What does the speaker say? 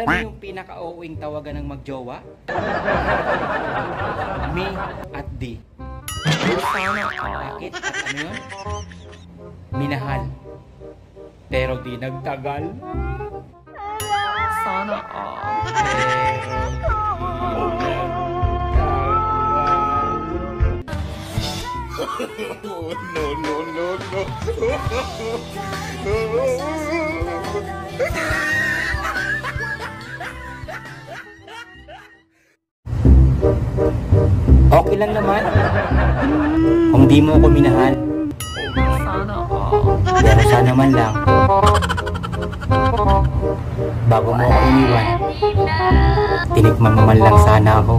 Alam mo yung pinaka-owing tawagan ng magjowa? Me at D. Bakit? At ano yun? Minahal. Pero di nagtagal. Sana okay lang naman kung di mo ako minahal. Pero sana man lang bago mo ako iniwan, tinikman mo man lang sana ako.